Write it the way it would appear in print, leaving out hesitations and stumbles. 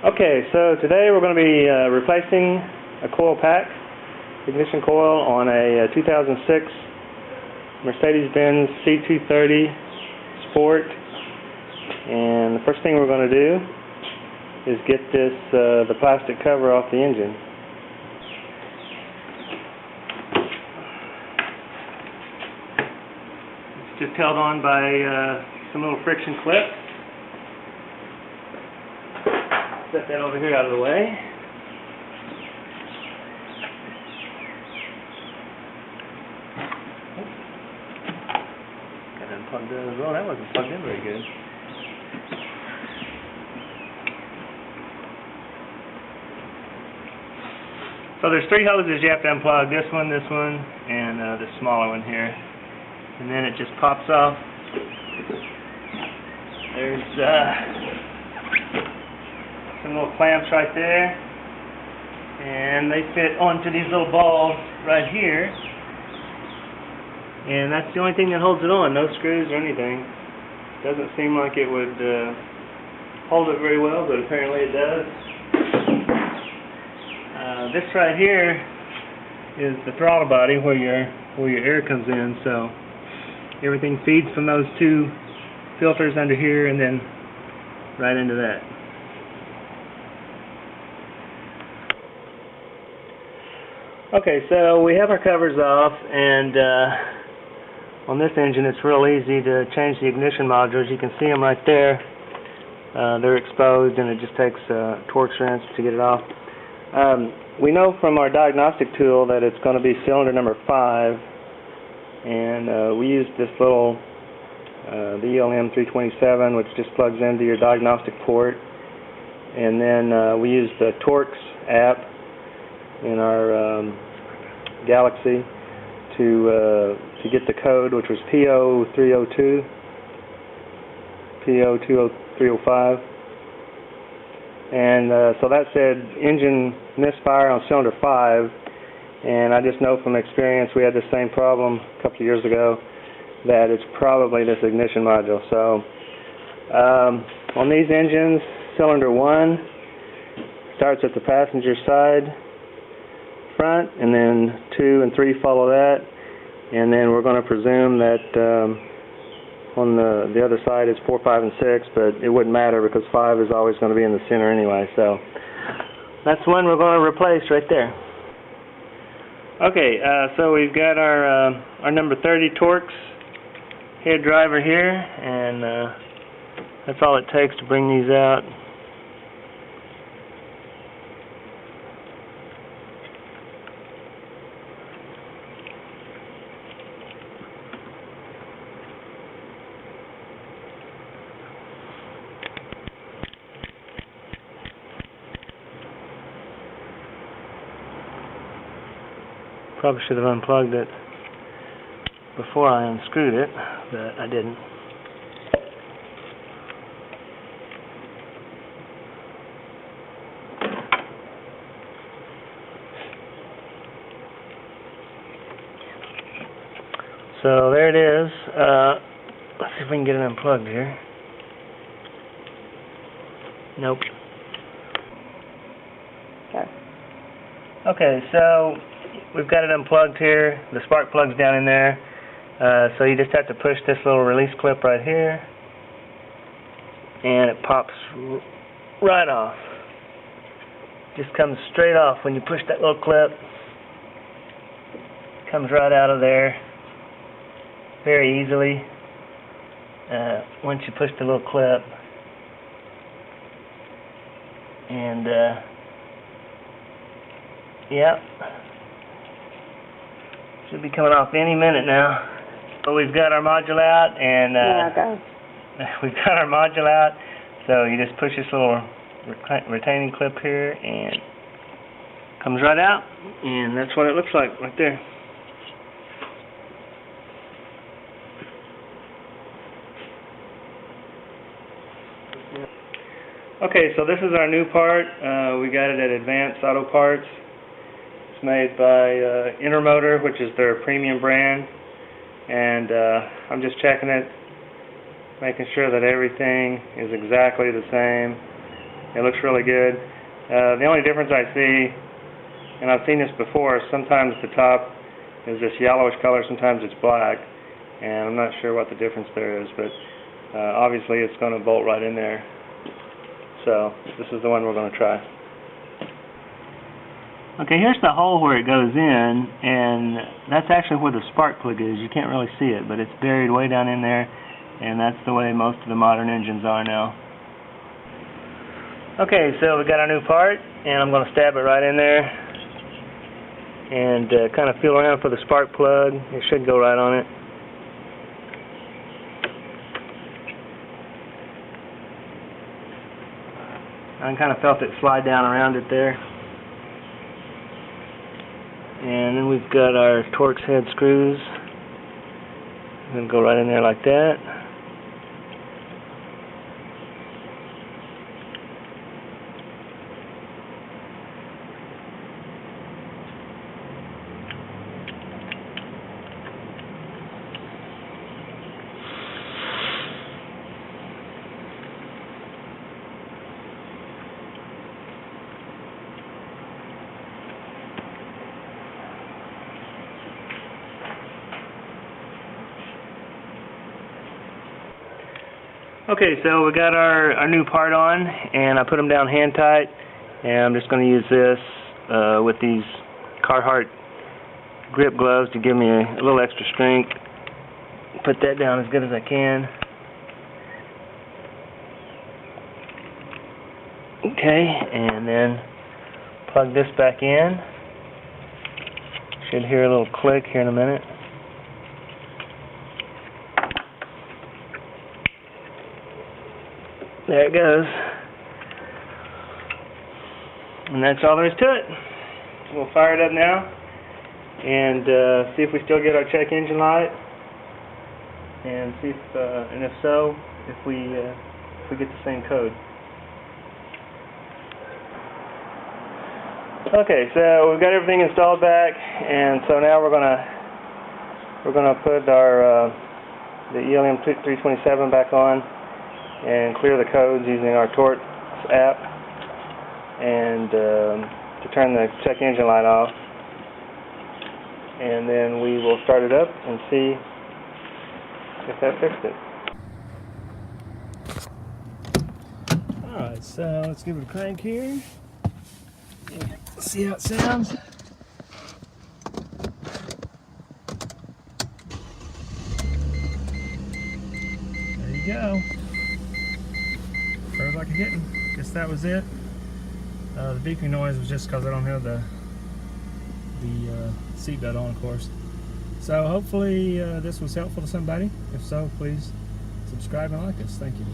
Okay, so today we're going to be replacing a coil pack, ignition coil on a 2006 Mercedes Benz C230 Sport. And the first thing we're going to do is get the plastic cover off the engine. It's just held on by some little friction clips. Set that over here out of the way. Got that plugged in as well. That wasn't plugged in very good. So there's three hoses you have to unplug. This one, and this smaller one here. And then it just pops off. There's some little clamps right there, and they fit onto these little balls right here, and that's the only thing that holds it on. No screws or anything. Doesn't seem like it would hold it very well, but apparently it does. This right here is the throttle body where your air comes in, so everything feeds from those two filters under here and then right into that. Okay, so we have our covers off, and on this engine it's real easy to change the ignition modules. You can see them right there. They're exposed, and it just takes a Torx wrench to get it off. We know from our diagnostic tool that it's going to be cylinder number 5, and we used this little the M272 which just plugs into your diagnostic port, and then we used the Torx app in our Galaxy to get the code, which was P0302, P0305, and so that said engine misfire on cylinder 5, and I just know from experience we had the same problem a couple of years ago that it's probably this ignition module. So on these engines, cylinder 1 starts at the passenger side front, and then 2 and 3 follow that, and then we're going to presume that on the other side it's 4, 5, and 6, but it wouldn't matter because 5 is always going to be in the center anyway. So that's one we're going to replace right there. Okay, so we've got our number 30 Torx head driver here, and that's all it takes to bring these out. Probably should have unplugged it before I unscrewed it, but I didn't. So there it is. Let's see if we can get it unplugged here. Nope. Okay, so we've got it unplugged here. The spark plug's down in there. So you just have to push this little release clip right here, and it pops right off. Just comes straight off when you push that little clip. Comes right out of there very easily once you push the little clip. And yep, should be coming off any minute now. So we've got our module out, and we've got our module out. So you just push this little retaining clip here, and it comes right out, and that's what it looks like right there. Okay, so this is our new part. We got it at Advanced Auto Parts. It's made by Intermotor, which is their premium brand, and I'm just checking it, making sure that everything is exactly the same. It looks really good. The only difference I see, and I've seen this before, sometimes the top is this yellowish color, sometimes it's black, and I'm not sure what the difference there is, but obviously it's going to bolt right in there. So this is the one we're going to try. Okay, here's the hole where it goes in, and that's actually where the spark plug is. You can't really see it, but it's buried way down in there, and that's the way most of the modern engines are now. Okay, so we got our new part, and I'm going to stab it right in there and kind of feel around for the spark plug. It should go right on it. I kind of felt it slide down around it there. And then we've got our Torx head screws. I'm going to go right in there like that. Okay, so we got our new part on, and I put them down hand tight, and I'm just going to use this with these Carhartt grip gloves to give me a little extra strength. Put that down as good as I can. Okay, and then plug this back in. Should hear a little click here in a minute. There it goes. And that's all there is to it. We'll fire it up now and see if we still get our check engine light, and see if, and if so, if we get the same code. Okay, so we've got everything installed back, and so now we're gonna put our the ELM327 back on and clear the codes using our Torx app, and to turn the check engine light off, and then we will start it up and see if that fixed it. Alright, so let's give it a crank here and see how it sounds. There you go. Purred like a kitten. Guess that was it. The beeping noise was just because I don't have the seatbelt on, of course. So hopefully this was helpful to somebody. If so, please subscribe and like us. Thank you.